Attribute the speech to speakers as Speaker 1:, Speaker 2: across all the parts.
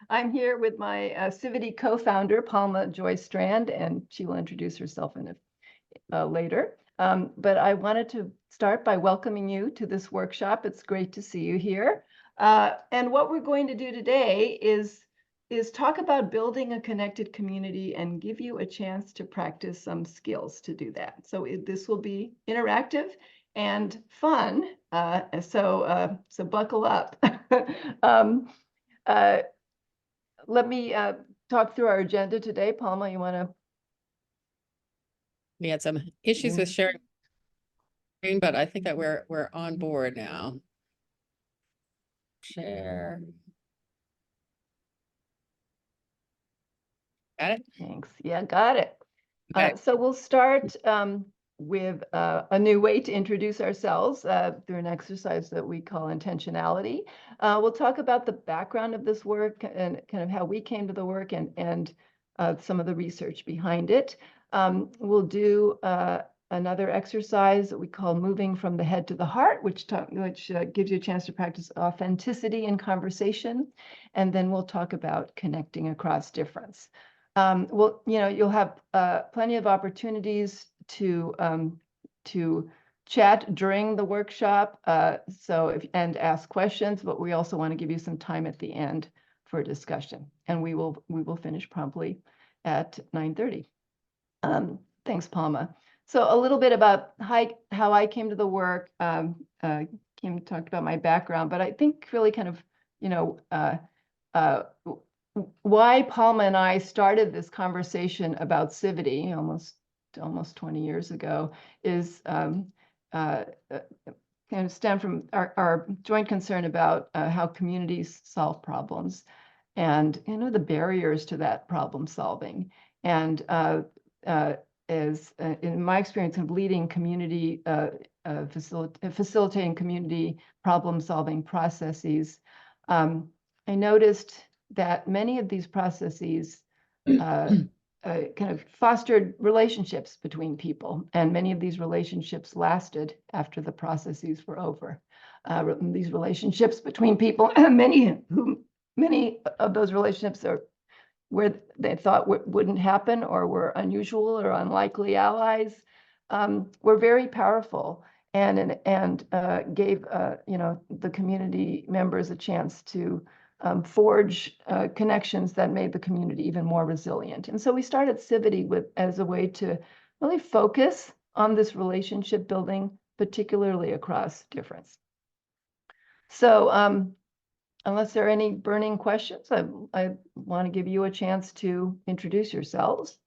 Speaker 1: I'm here with my Civity co-founder, Palma Joy Strand, and she will introduce herself later. But I wanted to start by welcoming you to this workshop. It's great to see you here. And what we're going to do today is talk about building a connected community and give you a chance to practice some skills to do that. So this will be interactive and fun. So buckle up. Let me talk through our agenda today. Palma, you want to?
Speaker 2: We had some issues with sharing, but I think that we're on board now. Share. Got it?
Speaker 1: Thanks. Yeah, got it.
Speaker 2: Okay.
Speaker 1: So we'll start with a new way to introduce ourselves through an exercise that we call intentionality. We'll talk about the background of this work and kind of how we came to the work and some of the research behind it. We'll do another exercise that we call moving from the head to the heart, which gives you a chance to practice authenticity in conversation. And then we'll talk about connecting across difference. Well, you'll have plenty of opportunities to chat during the workshop, and ask questions, but we also want to give you some time at the end for discussion, and we will finish promptly at 9:30. Thanks, Palma. So a little bit about how I came to the work. Kim talked about my background, but I think really kind of, why Palma and I started this conversation about civity almost 20 years ago is kind of stem from our joint concern about how communities solve problems and the barriers to that problem solving. And as in my experience of leading community, facilitating community problem solving processes, I noticed that many of these processes kind of fostered relationships between people, and many of these relationships lasted after the processes were over. These relationships between people, many of those relationships are where they thought wouldn't happen or were unusual or unlikely allies, were very powerful and gave the community members a chance to forge connections that made the community even more resilient. And so we started Civity as a way to really focus on this relationship building, particularly across difference. So unless there are any burning questions, I want to give you a chance to introduce yourselves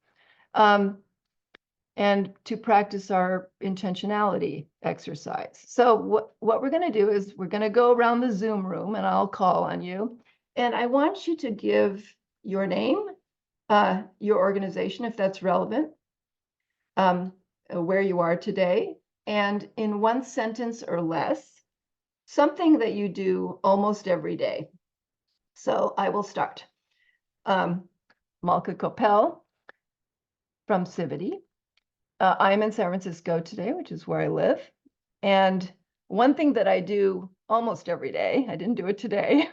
Speaker 1: and to practice our intentionality exercise. So what we're going to do is we're going to go around the Zoom room and I'll call on you. And I want you to give your name, your organization, if that's relevant, where you are today, and in one sentence or less, something that you do almost every day. So I will start. Malka Kopell from Civity. I'm in San Francisco today, which is where I live. And one thing that I do almost every day, I didn't do it today,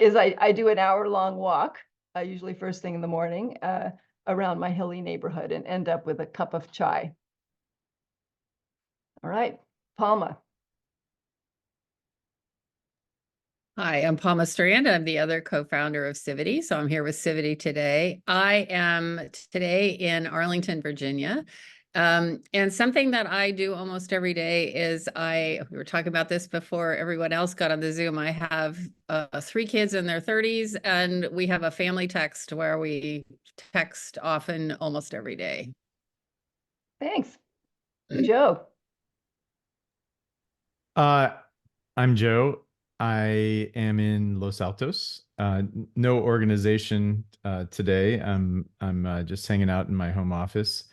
Speaker 1: is I do an hour-long walk, usually first thing in the morning, around my hilly neighborhood and end up with a cup of chai. All right, Palma.
Speaker 2: Hi, I'm Palma Strand. I'm the other co-founder of Civity. So I'm here with Civity today. I am today in Arlington, Virginia. And something that I do almost every day is we were talking about this before everyone else got on the Zoom. I have 3 kids in their 30s, and we have a family text where we text often almost every day.
Speaker 1: Thanks. Joe.
Speaker 3: I'm Joe. I am in Los Altos. No organization today. I'm just hanging out in my home office.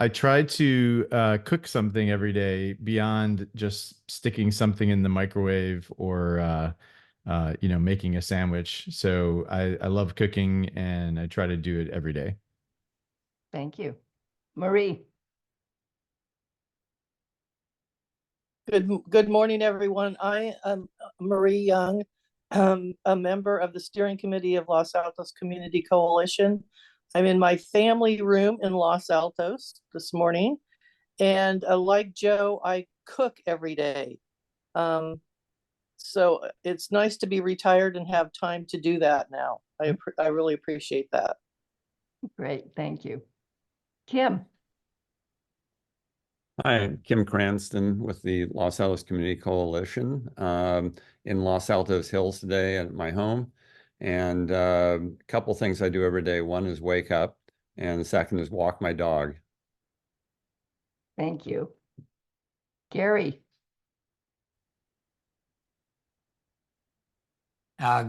Speaker 3: I try to cook something every day beyond just sticking something in the microwave or making a sandwich. So I love cooking and I try to do it every day.
Speaker 1: Thank you. Marie.
Speaker 4: Good morning, everyone. I am Marie Young. a member of the steering committee of Los Altos Community Coalition. I'm in my family room in Los Altos this morning. And like Joe, I cook every day. So it's nice to be retired and have time to do that now. I really appreciate that.
Speaker 1: Great, thank you. Kim.
Speaker 5: Hi, I'm Kim Cranston with the Los Altos Community Coalition in Los Altos Hills today at my home. And a couple things I do every day. One is wake up, and the second is walk my dog.
Speaker 1: Thank you. Gary.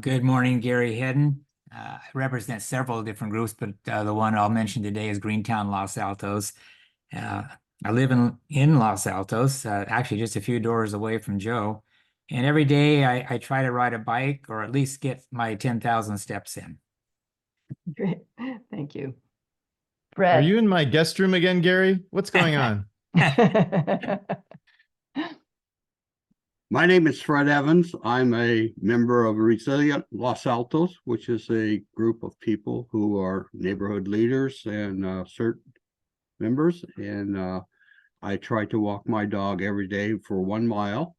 Speaker 6: Good morning, Gary Hedden. I represent several different groups, but the one I'll mention today is Greentown Los Altos. I live in Los Altos, actually just a few doors away from Joe. And every day I try to ride a bike or at least get my 10,000 steps in.
Speaker 1: Great, thank you.
Speaker 3: Are
Speaker 1: Brett.
Speaker 3: you in my guest room again, Gary? What's going on?
Speaker 7: My name is Fred Evans. I'm a member of Resilient Los Altos, which is a group of people who are neighborhood leaders and CERT members. And I try to walk my dog every day for 1 mile.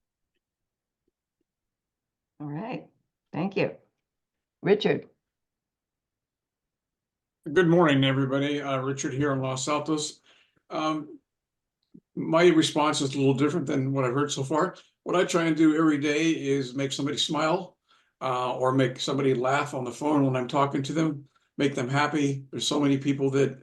Speaker 1: All right, thank you. Richard.
Speaker 8: Good morning, everybody. Richard here in Los Altos. My response is a little different than what I've heard so far. What I try and do every day is make somebody smile or make somebody laugh on the phone when I'm talking to them, make them happy. There's so many people that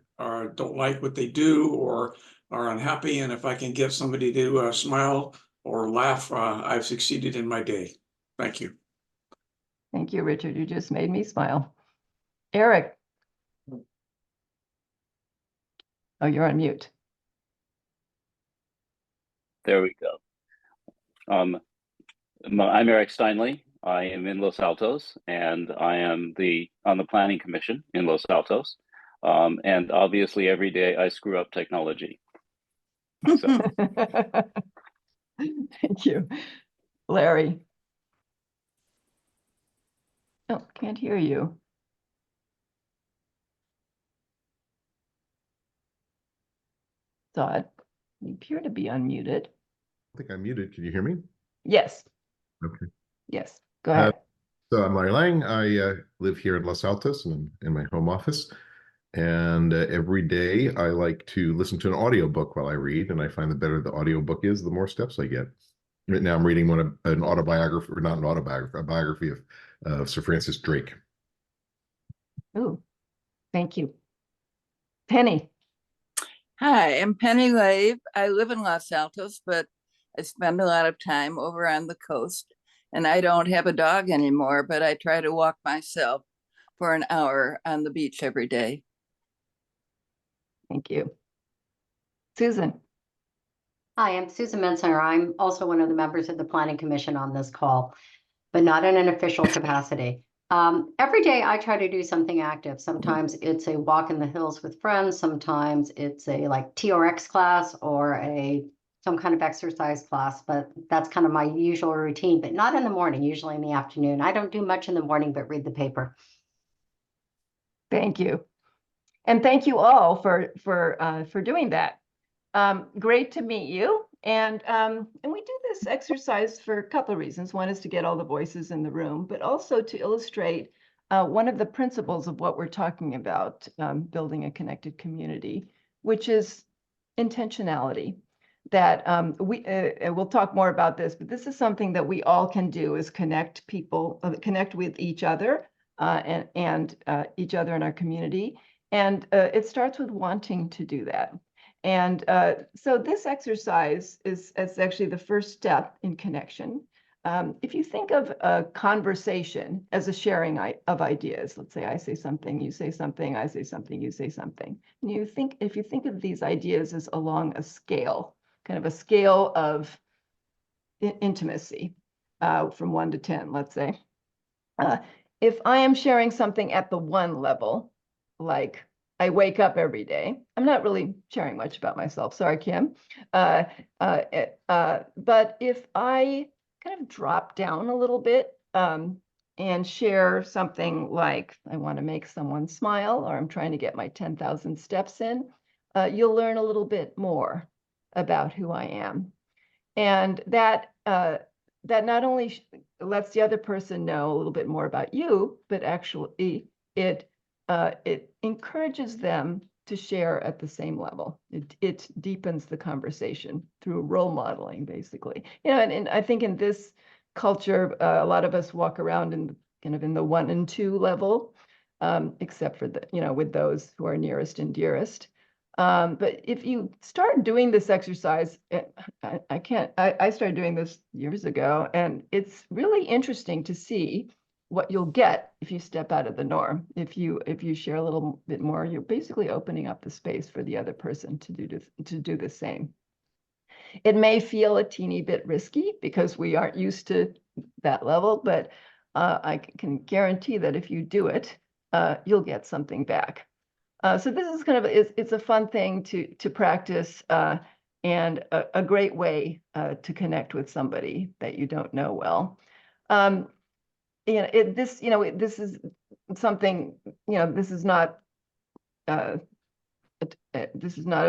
Speaker 8: don't like what they do or are unhappy. And if I can get somebody to smile or laugh, I've succeeded in my day. Thank you.
Speaker 1: Thank you, Richard. You just made me smile. Eric. Oh, you're on mute.
Speaker 9: There we go. I'm Eric Steinley. I am in Los Altos, and I am on the Planning Commission in Los Altos. And obviously, every day I screw up technology. So.
Speaker 1: Thank you, Larry. Oh, can't hear you. Todd, you appear to be unmuted.
Speaker 10: I think I'm muted. Can you hear me?
Speaker 1: Yes.
Speaker 10: Okay.
Speaker 1: Yes, go ahead.
Speaker 10: So I'm Larry Lang. I live here in Los Altos and I'm in my home office. And every day I like to listen to an audiobook while I read. And I find the better the audiobook is, the more steps I get. Right now I'm reading an autobiography, or not an autobiography, a biography of Sir Francis Drake.
Speaker 1: Oh, thank you. Penny.
Speaker 11: Hi, I'm Penny Lave. I live in Los Altos, but I spend a lot of time over on the coast, and I don't have a dog anymore, but I try to walk myself for an hour on the beach every day.
Speaker 1: Thank you. Susan.
Speaker 12: Hi, I'm Susan Mensinger. I'm also one of the members of the Planning Commission on this call, but not in an official capacity. Every day I try to do something active. Sometimes it's a walk in the hills with friends. Sometimes it's a like TRX class or some kind of exercise class, but that's kind of my usual routine, but not in the morning, usually in the afternoon. I don't do much in the morning, but read the paper.
Speaker 1: Thank you. And thank you all for doing that. Great to meet you. And we do this exercise for a couple of reasons. One is to get all the voices in the room, but also to illustrate one of the principles of what we're talking about, building a connected community, which is intentionality. That we'll talk more about this, but this is something that we all can do, is connect people, connect with each other and each other in our community. And it starts with wanting to do that. And so this exercise is actually the first step in connection. If you think of a conversation as a sharing of ideas, let's say I say something, you say something, I say something, you say something. And if you think of these ideas as along a scale, kind of a scale of intimacy from 1 to 10, let's say. If I am sharing something at the 1 level, like I wake up every day. I'm not really sharing much about myself. Sorry, Kim. But if I kind of drop down a little bit, and share something like, I want to make someone smile, or I'm trying to get my 10,000 steps in, you'll learn a little bit more about who I am. And that not only lets the other person know a little bit more about you, but actually it encourages them to share at the same level. It deepens the conversation through role modeling, basically. And I think in this culture, a lot of us walk around in kind of in the 1 and 2 level, except for with those who are nearest and dearest. But if you start doing this exercise, I started doing this years ago, and it's really interesting to see what you'll get if you step out of the norm. If you share a little bit more, you're basically opening up the space for the other person to do the same. It may feel a teeny bit risky because we aren't used to that level, but I can guarantee that if you do it, you'll get something back. So this is kind of it's a fun thing to practice, and a great way to connect with somebody that you don't know well. This is something, this is not a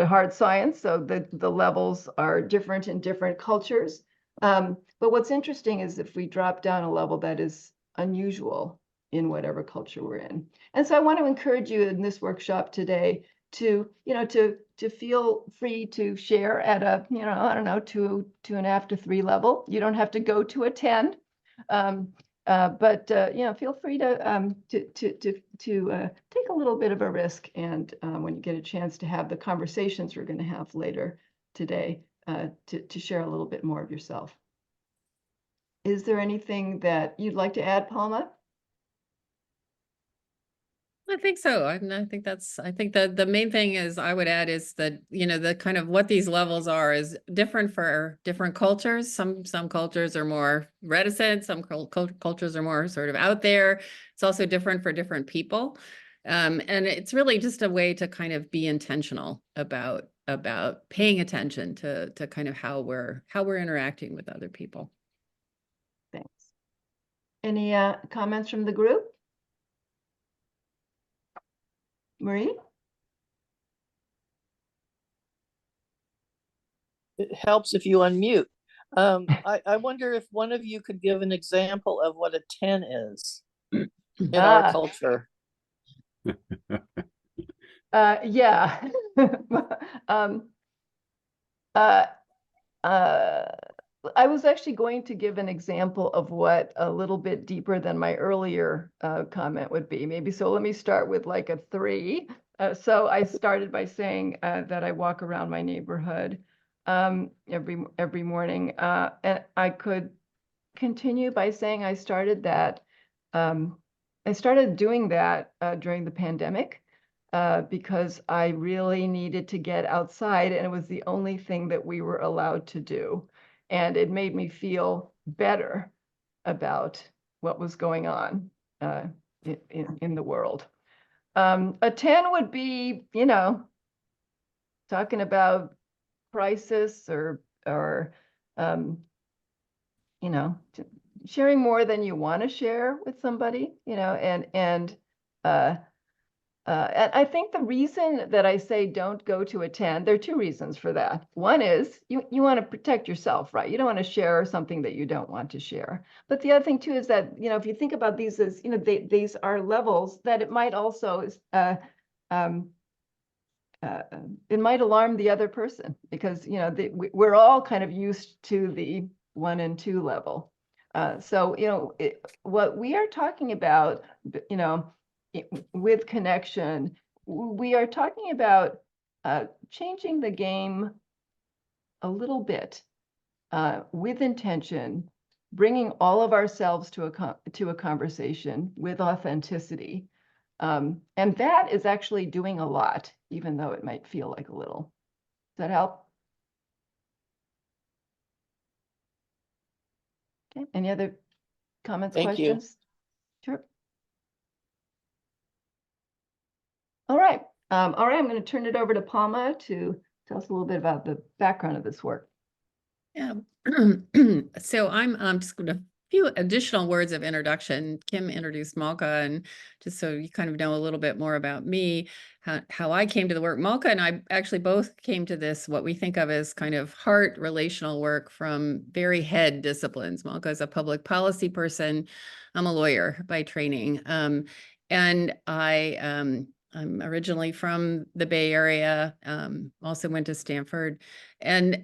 Speaker 1: hard science, so the levels are different in different cultures. But what's interesting is if we drop down a level that is unusual in whatever culture we're in. And so I want to encourage you in this workshop today to feel free to share at a, I don't know, 2.5 to 3 level. You don't have to go to a 10. But feel free to take a little bit of a risk, and when you get a chance to have the conversations we're going to have later today, to share a little bit more of yourself. Is there anything that you'd like to add, Palma?
Speaker 2: I think so. I think that the main thing is I would add is that, the kind of what these levels are is different for different cultures. Some cultures are more reticent. Some cultures are more sort of out there. It's also different for different people. And it's really just a way to kind of be intentional about paying attention to kind of how we're interacting with other people.
Speaker 1: Thanks. Any comments from the group? Marie?
Speaker 4: It helps if you unmute. I wonder if one of you could give an example of what a 10 is in our culture.
Speaker 1: Yeah. I was actually going to give an example of what a little bit deeper than my earlier comment would be. Maybe so. Let me start with like a 3. So I started by saying that I walk around my neighborhood every morning, and I could continue by saying I started doing that during the pandemic. Because I really needed to get outside, and it was the only thing that we were allowed to do. And it made me feel better about what was going on in the world. A 10 would be, talking about crisis or sharing more than you want to share with somebody, and I think the reason that I say don't go to a 10, there are 2 reasons for that. One is you want to protect yourself, right? You don't want to share something that you don't want to share. But the other thing too is that, if you think about these as, these are levels that it might also, it might alarm the other person because, we're all kind of used to the 1 and 2 level. So, what we are talking about, with connection, we are talking about changing the game a little bit with intention, bringing all of ourselves to a conversation with authenticity. And that is actually doing a lot, even though it might feel like a little. Does that help? Okay. Any other comments, questions? Sure. All right. I'm going to turn it over to Palma to tell us a little bit about the background of this work.
Speaker 2: Yeah. So I'm just going to few additional words of introduction. Kim introduced Malka, and just so you kind of know a little bit more about me, how I came to the work. Malka and I actually both came to this, what we think of as kind of heart relational work, from very head disciplines. Malka is a public policy person. I'm a lawyer by training. And I'm originally from the Bay Area, also went to Stanford. And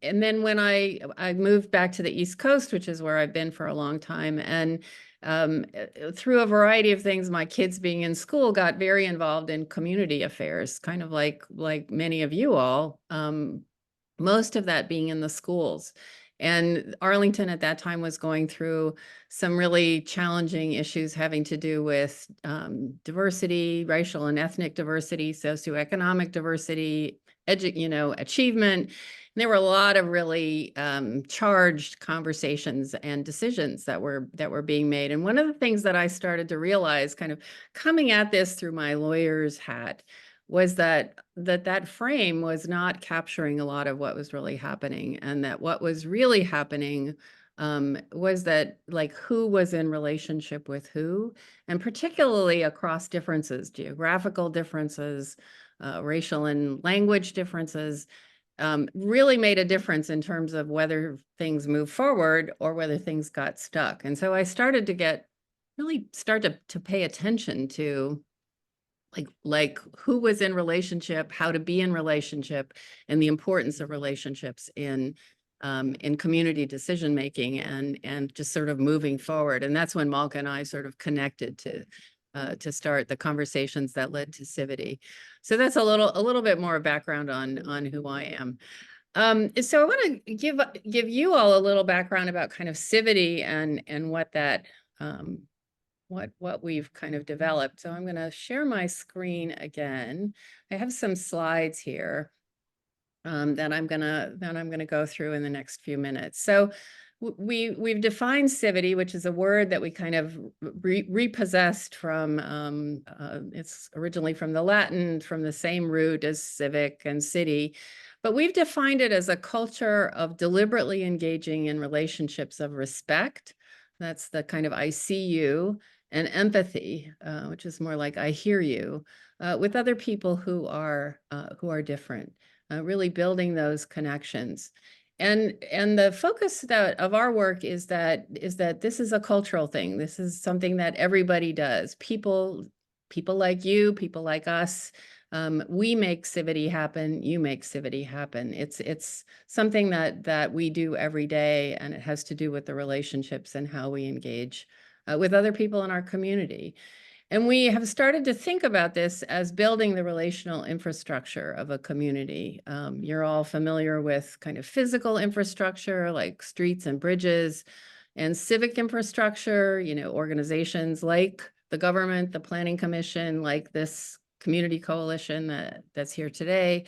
Speaker 2: then when I moved back to the East Coast, which is where I've been for a long time, and through a variety of things, my kids being in school, got very involved in community affairs, kind of like many of you all, most of that being in the schools. And Arlington at that time was going through some really challenging issues having to do with diversity, racial and ethnic diversity, socioeconomic diversity, achievement. And there were a lot of really charged conversations and decisions that were being made. And one of the things that I started to realize, kind of coming at this through my lawyer's hat, was that frame was not capturing a lot of what was really happening, and that what was really happening was that, like, who was in relationship with who, and particularly across differences, geographical differences, racial and language differences, really made a difference in terms of whether things moved forward or whether things got stuck. And so I started to really start to pay attention to like who was in relationship, how to be in relationship, and the importance of relationships in community decision making, and just sort of moving forward. And that's when Malka and I sort of connected to start the conversations that led to Civity. So that's a little bit more background on who I am. So I want to give you all a little background about kind of Civity and what that what we've kind of developed. So I'm going to share my screen again. I have some slides here that I'm gonna go through in the next few minutes. So we've defined Civity, which is a word that we kind of repossessed from, it's originally from the Latin, from the same root as civic and city. But we've defined it as a culture of deliberately engaging in relationships of respect. That's the kind of I see you, and empathy, which is more like I hear you, with other people who are different, really building those connections. And the focus of our work is that this is a cultural thing. This is something that everybody does. People like you, people like us, we make Civity happen. You make Civity happen. It's something that we do every day, and it has to do with the relationships and how we engage with other people in our community. And we have started to think about this as building the relational infrastructure of a community. You're all familiar with kind of physical infrastructure like streets and bridges, and civic infrastructure, organizations like the government, the Planning Commission, like this community coalition that's here today.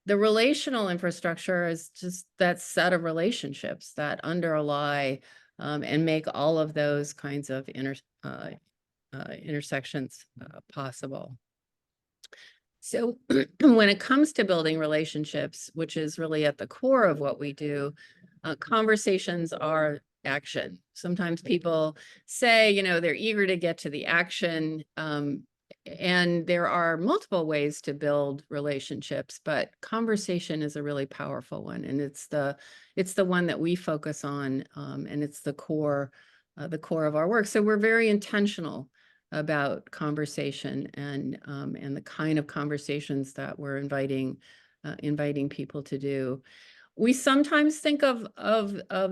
Speaker 2: The relational infrastructure is just that set of relationships that underlie and make all of those kinds of intersections possible. So when it comes to building relationships, which is really at the core of what we do, conversations are action. Sometimes people say, they're eager to get to the action, and there are multiple ways to build relationships, but conversation is a really powerful one, and it's the one that we focus on, and it's the core of our work. So we're very intentional about conversation and the kind of conversations that we're inviting people to do. We sometimes think of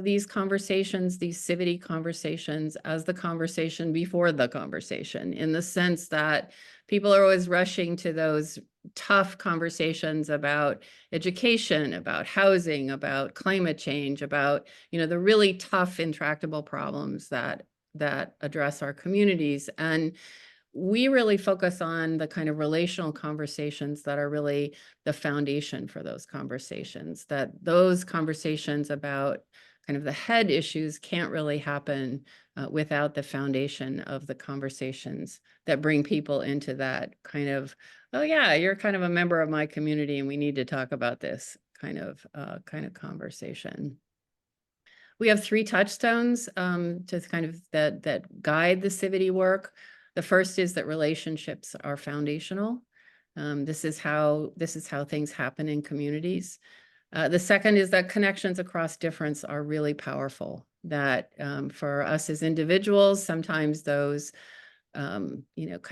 Speaker 2: these conversations, these Civity conversations, as the conversation before the conversation, in the sense that people are always rushing to those tough conversations about education, about housing, about climate change, about, the really tough, intractable problems that address our communities. And we really focus on the kind of relational conversations that are really the foundation for those conversations, that those conversations about kind of the head issues can't really happen without the foundation of the conversations that bring people into that kind of, oh yeah, you're kind of a member of my community and we need to talk about this kind of conversation. We have 3 touchstones to kind of that guide the Civity work. The first is that relationships are foundational. This is how things happen in communities. The second is that connections across difference are really powerful. That for us as individuals, sometimes those kind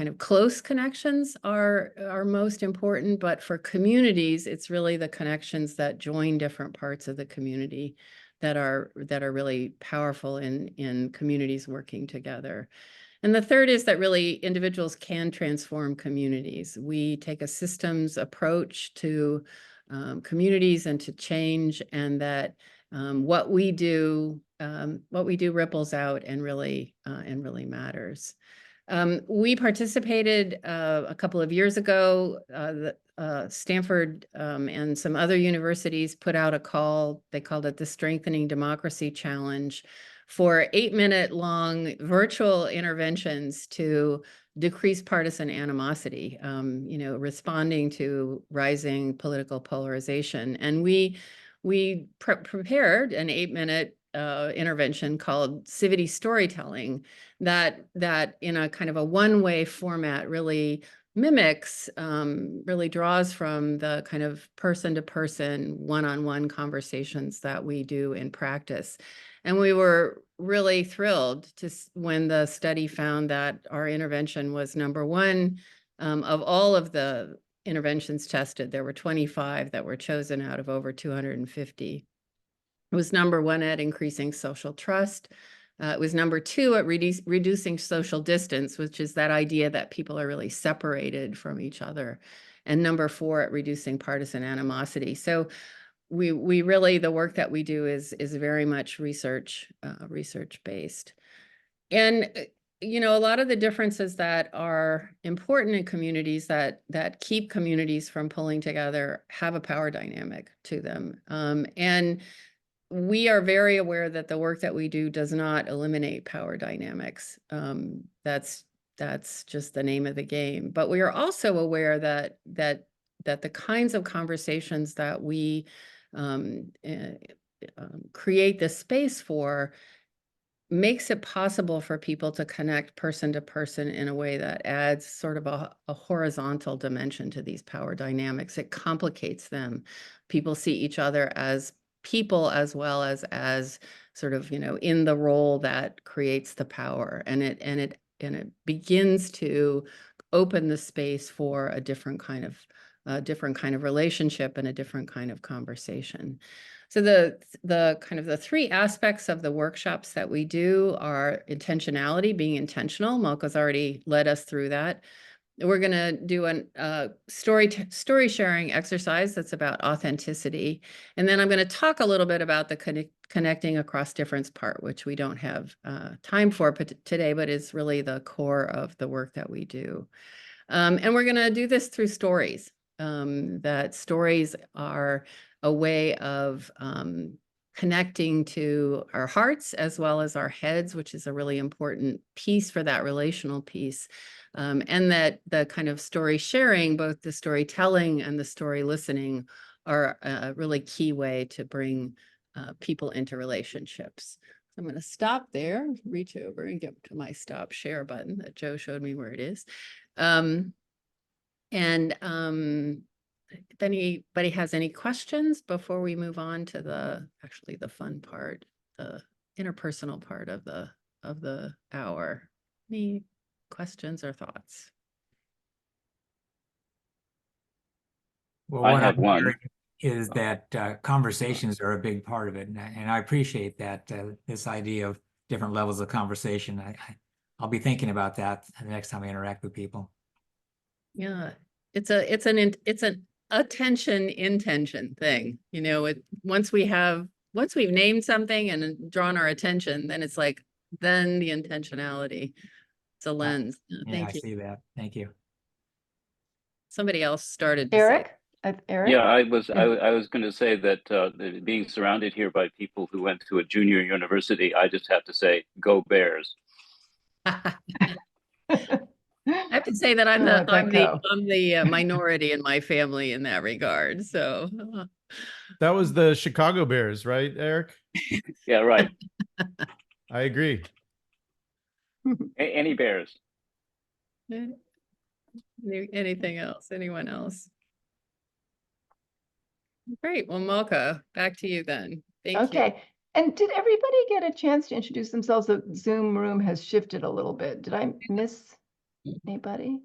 Speaker 2: of close connections are most important, but for communities, it's really the connections that join different parts of the community that are really powerful in communities working together. And the third is that really individuals can transform communities. We take a systems approach to communities and to change, and that what we do ripples out and really matters. We participated a couple of years ago. Stanford and some other universities put out a call. They called it the Strengthening Democracy Challenge, for 8-minute long virtual interventions to decrease partisan animosity, responding to rising political polarization. And we prepared an 8-minute intervention called Civity Storytelling that in a kind of a one-way format really mimics, really draws from the kind of person-to-person, one-on-one conversations that we do in practice. And we were really thrilled when the study found that our intervention was number one of all of the interventions tested. There were 25 that were chosen out of over 250. It was number one at increasing social trust. It was number 2 at reducing social distance, which is that idea that people are really separated from each other. And number 4 at reducing partisan animosity. So we really, the work that we do is very much research based. And a lot of the differences that are important in communities that keep communities from pulling together have a power dynamic to them. And we are very aware that the work that we do does not eliminate power dynamics. That's just the name of the game. But we are also aware that the kinds of conversations that we create this space for makes it possible for people to connect person to person in a way that adds sort of a horizontal dimension to these power dynamics. It complicates them. People see each other as people as well as sort of, in the role that creates the power. And it begins to open the space for a different kind of relationship and a different kind of conversation. So the kind of the 3 aspects of the workshops that we do are intentionality, being intentional. Malka's already led us through that. We're going to do a story sharing exercise that's about authenticity. And then I'm going to talk a little bit about the connecting across difference part, which we don't have time for today, but is really the core of the work that we do. And we're going to do this through stories. That stories are a way of connecting to our hearts as well as our heads, which is a really important piece for that relational piece. And that the kind of story sharing, both the storytelling and the story listening, are a really key way to bring people into relationships. I'm going to stop there, reach over and get to my stop share button that Joe showed me where it is. If anybody has any questions before we move on to the fun part, the interpersonal part of the hour. Any questions or thoughts?
Speaker 6: Well,
Speaker 9: I
Speaker 6: what
Speaker 9: have
Speaker 6: I'm
Speaker 9: one.
Speaker 6: hearing is that conversations are a big part of it, and I appreciate that this idea of different levels of conversation. I'll be thinking about that the next time I interact with people.
Speaker 2: Yeah, it's an attention intention thing. Once we've named something and drawn our attention, then it's like then the intentionality. It's a lens.
Speaker 6: Yeah, I see that. Thank you.
Speaker 2: Somebody else started to
Speaker 1: Eric?
Speaker 2: say.
Speaker 1: Eric?
Speaker 9: Yeah, I was going to say that being surrounded here by people who went to a junior university, I just have to say, go Bears.
Speaker 2: I have to say that I'm the minority in my family in that regard. So
Speaker 3: That was the Chicago Bears, right, Eric?
Speaker 9: Yeah, right.
Speaker 3: I agree.
Speaker 9: Any bears?
Speaker 2: Anything else? Anyone else? Great. Well, Malka, back to you then. Thank you.
Speaker 1: Okay. And did everybody get a chance to introduce themselves? The Zoom room has shifted a little bit. Did I miss anybody?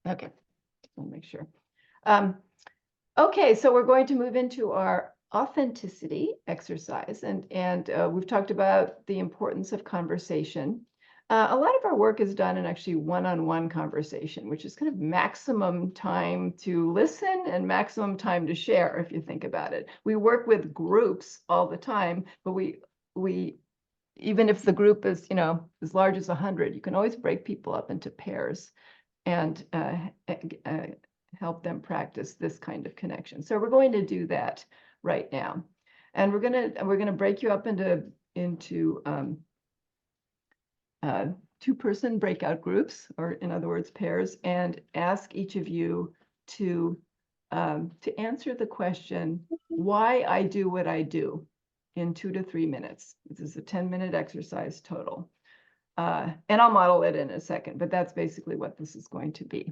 Speaker 1: Okay, I'll make sure. Okay, so we're going to move into our authenticity exercise, and we've talked about the importance of conversation. A lot of our work is done in actually one-on-one conversation, which is kind of maximum time to listen and maximum time to share, if you think about it. We work with groups all the time, but we even if the group is, you know, as large as 100, you can always break people up into pairs and help them practice this kind of connection. So we're going to do that right now, and we're gonna break you up into two-person breakout groups, or in other words, pairs, and ask each of you to answer the question, why I do what I do, in 2 to 3 minutes. This is a 10-minute exercise total. And I'll model it in a second, but that's basically what this is going to be.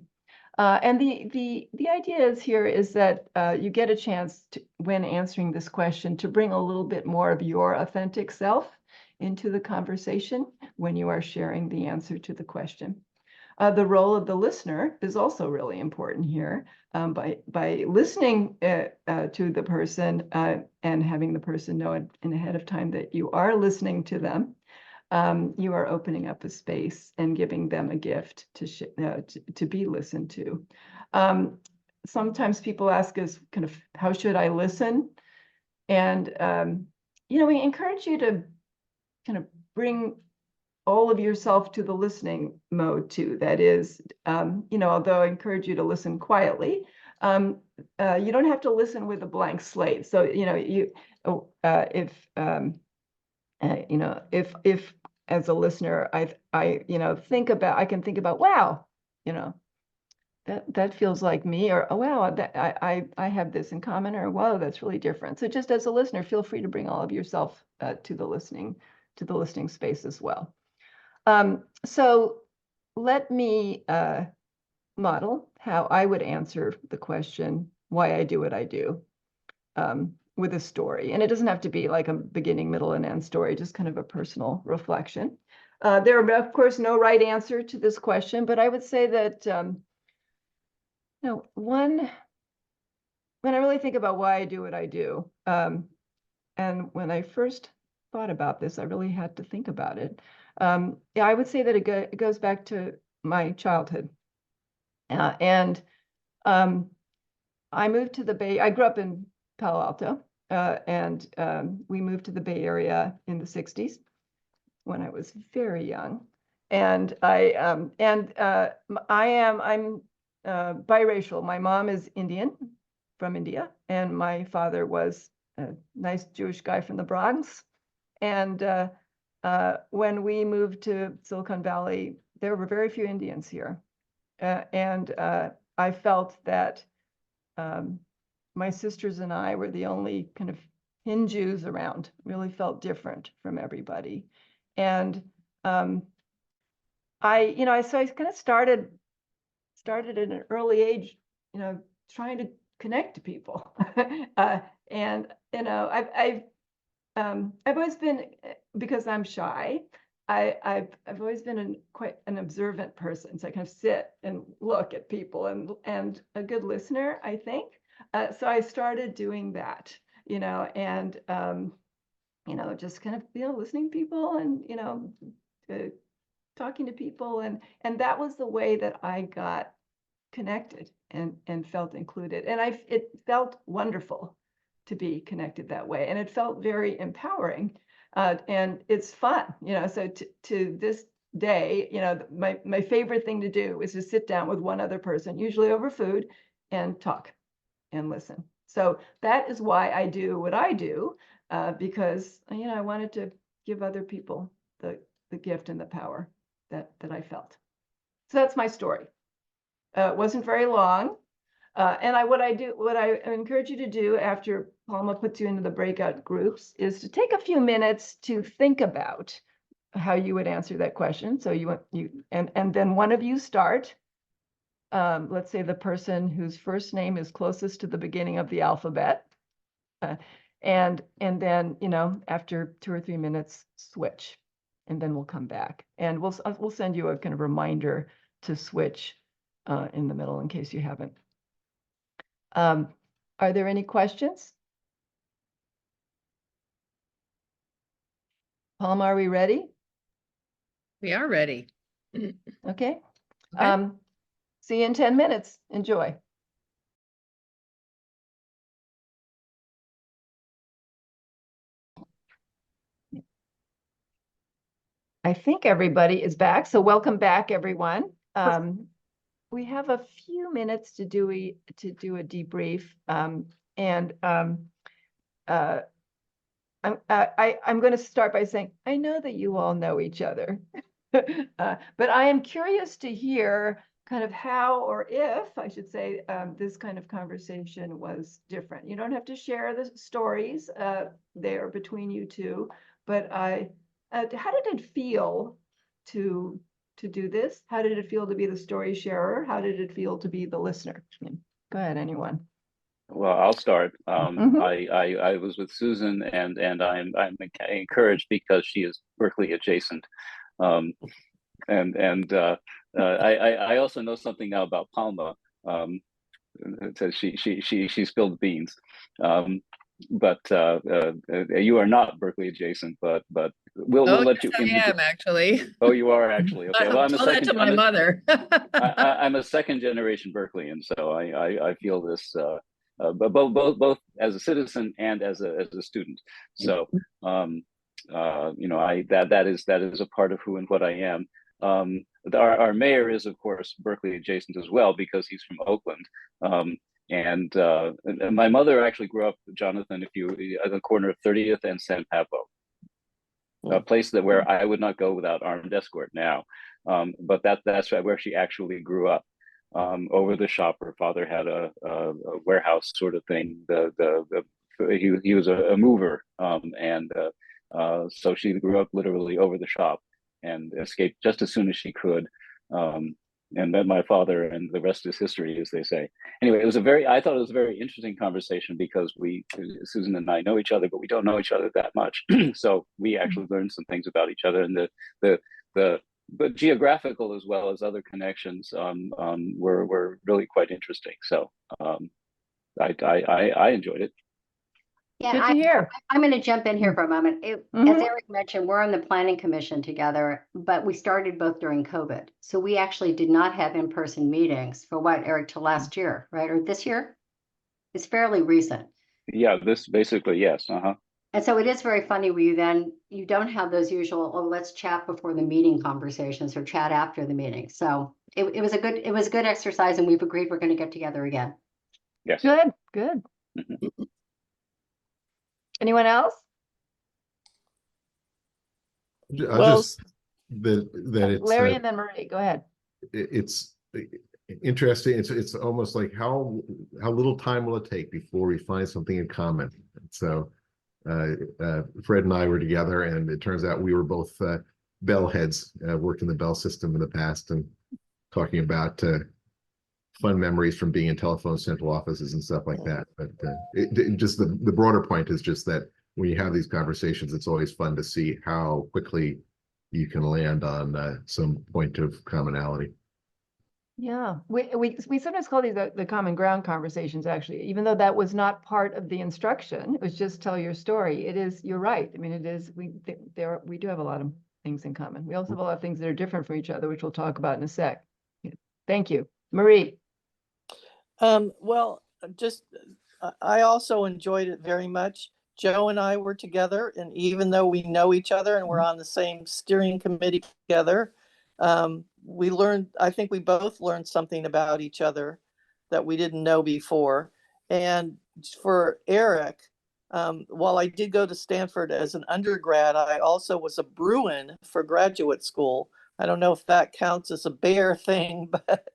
Speaker 1: And the idea is that you get a chance to, when answering this question, to bring a little bit more of your authentic self into the conversation when you are sharing the answer to the question. The role of the listener is also really important here. By listening to the person and having the person know it ahead of time that you are listening to them, you are opening up a space and giving them a gift to be listened to. Sometimes people ask us kind of, how should I listen? And, you know, we encourage you to kind of bring all of yourself to the listening mode too. That is, you know, although I encourage you to listen quietly, you don't have to listen with a blank slate. So, you know, you know, if as a listener, I you know, I can think about, wow, you know, that feels like me, or, oh wow, that I have this in common, or whoa, that's really different. So just as a listener, feel free to bring all of yourself to the listening space as well. So let me model how I would answer the question, why I do what I do, with a story. And it doesn't have to be like a beginning, middle, and end story, just kind of a personal reflection. There are, of course, no right answer to this question, but I would say that, you know, when I really think about why I do what I do, and when I first thought about this, I really had to think about it. Yeah, I would say that it goes back to my childhood. And I moved to the Bay. I grew up in Palo Alto, and we moved to the Bay Area in the 60s when I was very young. And I'm biracial. My mom is Indian, from India, and my father was a nice Jewish guy from the Bronx. And when we moved to Silicon Valley, there were very few Indians here. And I felt that my sisters and I were the only kind of Hindus around, really felt different from everybody. And I kind of started at an early age, you know, trying to connect to people. And, you know, I've always been, because I'm shy, I've always been quite an observant person. So I kind of sit and look at people, and a good listener, I think. So I started doing that, you know, and, you know, just kind of, you know, listening to people, and, you know, talking to people. And that was the way that I got connected and felt included. And it felt wonderful to be connected that way. And it felt very empowering. And it's fun, you know, so to this day, you know, my favorite thing to do is to sit down with one other person, usually over food, and talk and listen. So that is why I do what I do, because, you know, I wanted to give other people the gift and the power that I felt. So that's my story. It wasn't very long, what I encourage you to do after Palma puts you into the breakout groups is to take a few minutes to think about how you would answer that question. So and then one of you start. Let's say the person whose first name is closest to the beginning of the alphabet. And then, after 2 or 3 minutes, switch, and then we'll come back. And we'll send you a kind of reminder to switch in the middle in case you haven't. Are there any questions? Palma, are we ready?
Speaker 2: We are ready.
Speaker 1: Okay.
Speaker 2: Okay.
Speaker 1: See you in 10 minutes. Enjoy. I think everybody is back. So welcome back, everyone. We have a few minutes to do a debrief. I'm going to start by saying, I know that you all know each other, but I am curious to hear kind of how, or if I should say, this kind of conversation was different. You don't have to share the stories there between you two, but how did it feel to do this? How did it feel to be the story sharer? How did it feel to be the listener? Go ahead, anyone.
Speaker 9: Well, I'll start.
Speaker 1: Mhm.
Speaker 9: I was with Susan, and I'm encouraged because she is Berkeley adjacent, I also know something now about Palma. So she spilled beans, but you are not Berkeley adjacent, but we'll let you
Speaker 2: Yes, I am actually.
Speaker 9: Oh, you are actually. Okay. Well,
Speaker 2: Tell that to my mother.
Speaker 9: I'm a second generation Berkeleyan, so I feel this both as a citizen and as a student. So that is a part of who and what I am. Our mayor is, of course, Berkeley adjacent as well because he's from Oakland. And my mother actually grew up, Jonathan, at the corner of 30th and San Pablo, a place where I would not go without armed escort now. But that's where she actually grew up. Over the shop, her father had a warehouse sort of thing. He was a mover, so she grew up literally over the shop and escaped just as soon as she could. And then my father, and the rest is history, as they say. Anyway, I thought it was a very interesting conversation because Susan and I know each other, but we don't know each other that much. So we actually learned some things about each other, and but geographical as well as other connections were really quite interesting. So I enjoyed it.
Speaker 12: Yeah,
Speaker 1: Good to hear.
Speaker 12: I'm going to jump in here for a moment. As Eric mentioned, we're on the planning commission together, but we started both during COVID. So we actually did not have in-person meetings for Eric, till last year, right? Or this year? It's fairly recent.
Speaker 9: Yeah, this basically, yes.
Speaker 12: And so it is very funny where you don't have those usual, oh, let's chat before the meeting conversations or chat after the meeting. So it was a good exercise, and we've agreed we're going to get together again.
Speaker 9: Yes.
Speaker 1: Good. Anyone else?
Speaker 10: Just that it's
Speaker 1: Larry and then Marie. Go ahead.
Speaker 10: It's interesting. It's almost like how little time will it take before we find something in common? So Fred and I were together, and it turns out we were both bell heads, worked in the bell system in the past, and talking about fun memories from being in telephone central offices and stuff like that. But just the broader point is just that when you have these conversations, it's always fun to see how quickly you can land on some point of commonality.
Speaker 1: Yeah, we sometimes call these the common ground conversations, actually, even though that was not part of the instruction. It was just tell your story. It is, you're right. I mean, it is, we do have a lot of things in common. We also have a lot of things that are different from each other, which we'll talk about in a sec. Thank you. Marie.
Speaker 4: Well, I also enjoyed it very much. Joe and I were together, and even though we know each other and we're on the same steering committee together, I think we both learned something about each other that we didn't know before. And for Eric, while I did go to Stanford as an undergrad, I also was a Bruin for graduate school. I don't know if that counts as a bear thing, but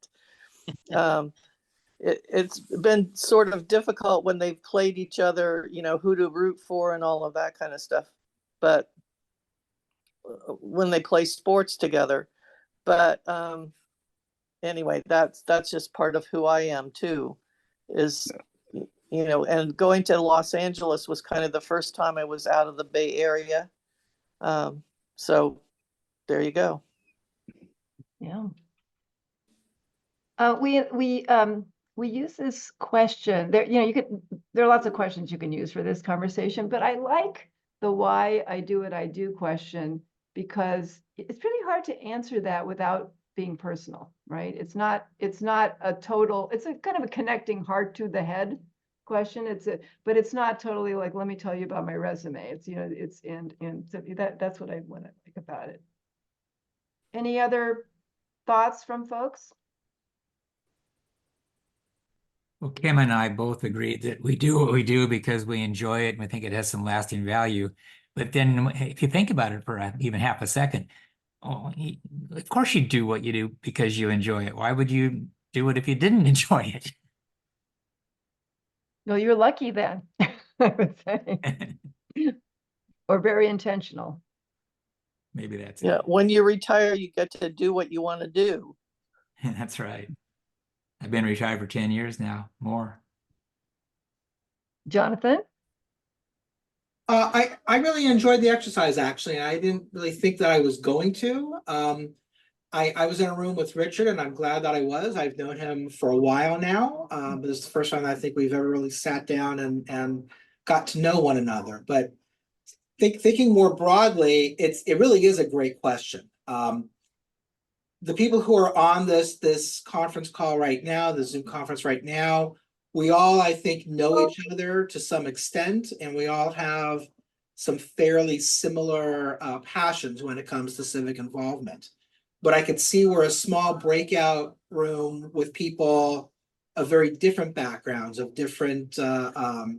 Speaker 4: it's been sort of difficult when they've played each other, you know, who to root for and all of that kind of stuff. But when they play sports together, but anyway, that's just part of who I am too, is, you know, and going to Los Angeles was kind of the first time I was out of the Bay Area. So there you go.
Speaker 1: Yeah. We use this question there, you know, there are lots of questions you can use for this conversation, but I like the why I do what I do question, because it's really hard to answer that without being personal, right? It's not a total, it's a kind of a connecting heart to the head question. But it's not totally like, let me tell you about my resume. It's, you know, it's, and so that's what I want to think about it. Any other thoughts from folks?
Speaker 6: Well, Kim and I both agreed that we do what we do because we enjoy it and we think it has some lasting value. But then if you think about it for even half a second, of course you do what you do because you enjoy it. Why would you do it if you didn't enjoy it?
Speaker 1: No, you're lucky then, I would say. Or very intentional.
Speaker 6: Maybe that's
Speaker 4: Yeah,
Speaker 6: it.
Speaker 4: when you retire, you get to do what you want to do.
Speaker 6: That's right. I've been retired for 10 years now, more.
Speaker 1: Jonathan?
Speaker 13: I really enjoyed the exercise, actually, and I didn't really think that I was going to. I was in a room with Richard, and I'm glad that I was. I've known him for a while now, but this is the first time I think we've ever really sat down and got to know one another. But thinking more broadly, it really is a great question. The people who are on this conference call right now, the Zoom conference right now, we all, I think, know each other to some extent, and we all have some fairly similar passions when it comes to civic involvement. But I could see where a small breakout room with people of very different backgrounds, of different of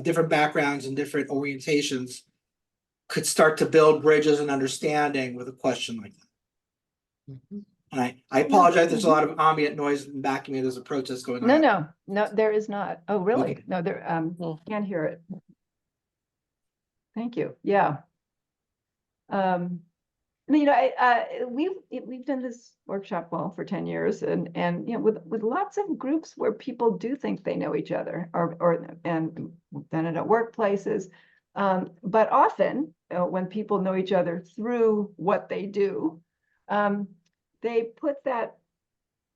Speaker 13: different backgrounds and different orientations could start to build bridges and understanding with a question like that. And I apologize, there's a lot of ambient noise in the back of me. There's a protest going on.
Speaker 1: No, there is not. Oh, really?
Speaker 13: Okay.
Speaker 1: No, there, can't hear it. Thank you. Yeah. You know, we've done this workshop well for 10 years, and you know, with lots of groups where people do think they know each other, and done it at workplaces. But often when people know each other through what they do, they put that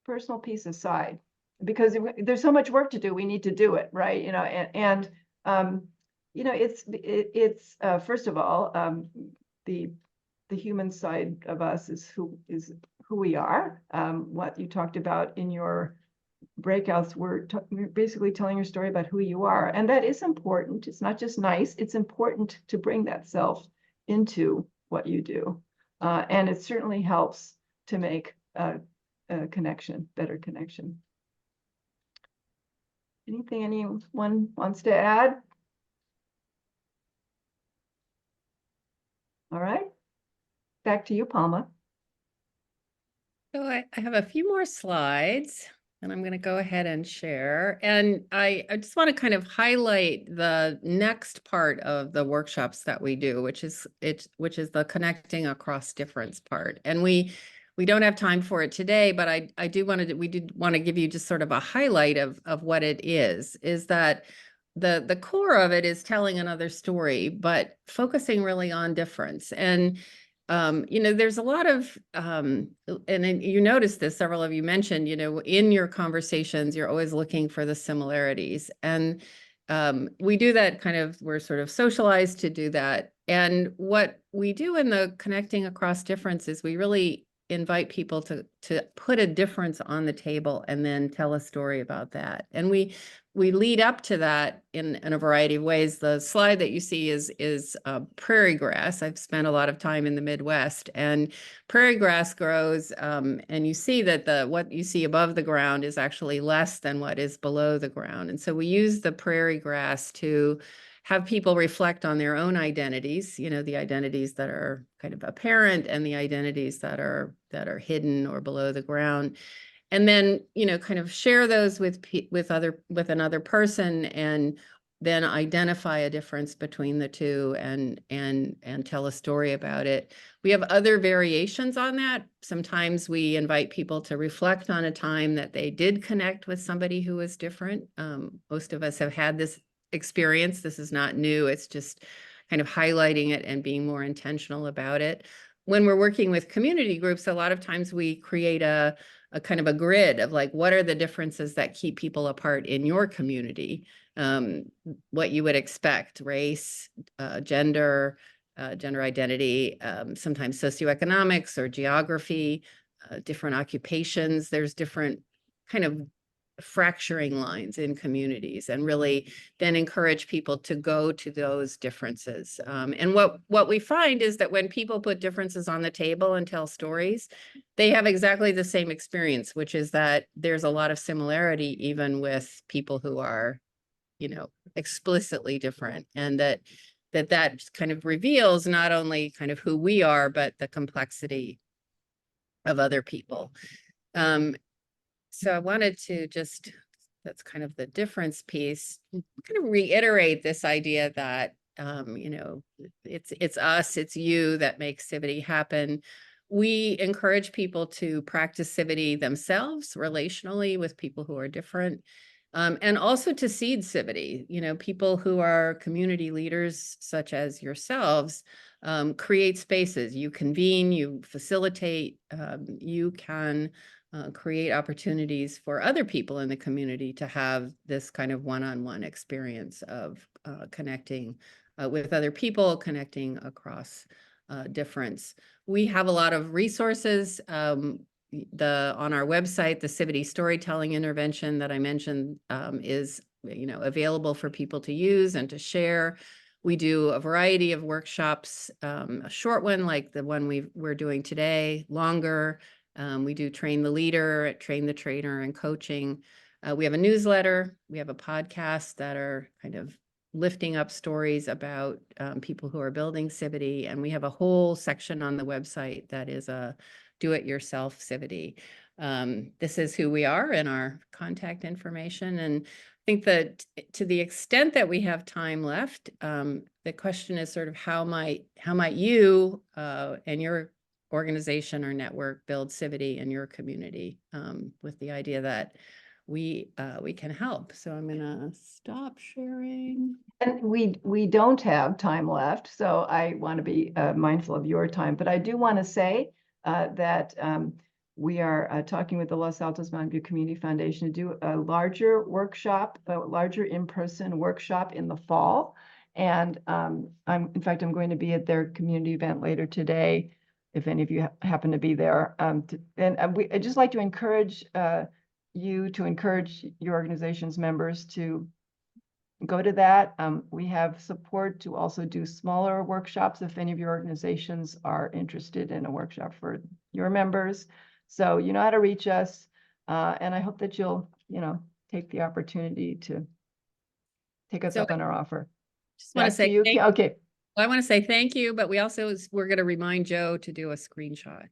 Speaker 1: personal piece aside because there's so much work to do. We need to do it, right? You know, and you know, it's first of all, the human side of us is who we are. What you talked about in your breakouts, we're basically telling your story about who you are, and that is important. It's not just nice; it's important to bring that self into what you do, and it certainly helps to make a connection, better connection. Anything anyone wants to add? All right. Back to you, Palma.
Speaker 2: So I have a few more slides, and I'm going to go ahead and share. And I just want to kind of highlight the next part of the workshops that we do, which is the connecting across difference part. And we don't have time for it today, but we did want to give you just sort of a highlight of what it is that the core of it is telling another story, but focusing really on difference. And you know, there's a lot of, and you noticed this, several of you mentioned, you know, in your conversations, you're always looking for the similarities. And we do that we're sort of socialized to do that. And what we do in the connecting across difference is we really invite people to put a difference on the table and then tell a story about that. And we lead up to that in a variety of ways. The slide that you see is prairie grass. I've spent a lot of time in the Midwest, and prairie grass grows, and you see that what you see above the ground is actually less than what is below the ground. And so we use the prairie grass to have people reflect on their own identities, you know, the identities that are kind of apparent and the identities that are hidden or below the ground. And then, you know, kind of share those with another person, and then identify a difference between the two and tell a story about it. We have other variations on that. Sometimes we invite people to reflect on a time that they did connect with somebody who was different. Most of us have had this experience. This is not new. It's just kind of highlighting it and being more intentional about it. When we're working with community groups, a lot of times we create a kind of a grid of like, what are the differences that keep people apart in your community? What you would expect: race, gender, gender identity, sometimes socioeconomics or geography, different occupations. There's different kind of fracturing lines in communities, and really then encourage people to go to those differences. And what we find is that when people put differences on the table and tell stories, they have exactly the same experience, which is that there's a lot of similarity even with people who are, you know, explicitly different, and that kind of reveals not only kind of who we are, but the complexity of other people. So I wanted to just, that's kind of the difference piece, kind of reiterate this idea that, you know, it's us, it's you that makes Civity happen. We encourage people to practice Civity themselves relationally with people who are different, and also to seed Civity. You know, people who are community leaders, such as yourselves, create spaces. You convene, you facilitate, you can create opportunities for other people in the community to have this kind of one-on-one experience of connecting with other people, connecting across difference. We have a lot of resources. On our website, the Civity storytelling intervention that I mentioned is, you know, available for people to use and to share. We do a variety of workshops, a short one like the one we're doing today, longer. We do train the leader, train the trainer, and coaching. We have a newsletter. We have a podcast that are kind of lifting up stories about people who are building Civity. And we have a whole section on the website that is a do-it-yourself Civity. This is who we are and our contact information. And I think that to the extent that we have time left, the question is sort of how might you and your organization or network build Civity in your community, with the idea that we can help. So I'm gonna stop sharing.
Speaker 1: And we don't have time left, so I want to be mindful of your time. But I do want to say that we are talking with the Los Altos Mountain View Community Foundation to do a larger workshop, a larger in-person workshop in the fall. And in fact, I'm going to be at their community event later today, if any of you happen to be there. I'd just like to encourage you to encourage your organization's members to go to that. We have support to also do smaller workshops if any of your organizations are interested in a workshop for your members. So you know how to reach us, and I hope that you'll, you know, take the opportunity to take us up on our offer.
Speaker 2: Just want to say
Speaker 1: you. Okay.
Speaker 2: Well, I want to say thank you, but we're going to remind Joe to do a screenshot.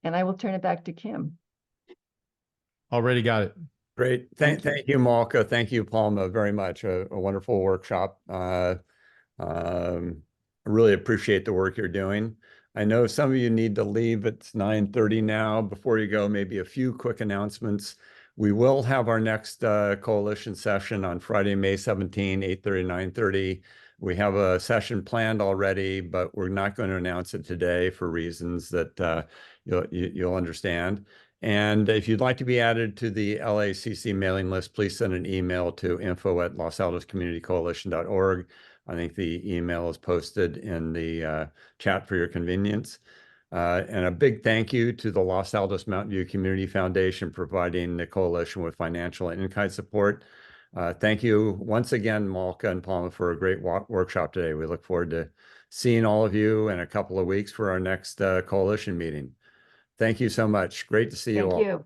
Speaker 1: And I will turn it back to Kim.
Speaker 3: Already got it.
Speaker 5: Great. Thank you, Malka. Thank you, Palma, very much. A wonderful workshop. I really appreciate the work you're doing. I know some of you need to leave. It's 9:30 now. Before you go, maybe a few quick announcements. We will have our next coalition session on Friday, May 17, 8:30, 9:30. We have a session planned already, but we're not going to announce it today for reasons that you'll understand. And if you'd like to be added to the LACC mailing list, please send an email to info@losaltoscommunitycoalition.org. I think the email is posted in the chat for your convenience. And a big thank you to the Los Altos Mountain View Community Foundation providing the coalition with financial and in-kind support. Thank you once again, Malka and Palma, for a great workshop today. We look forward to seeing all of you in a couple of weeks for our next coalition meeting. Thank you so much. Great to see you all.
Speaker 1: Thank you.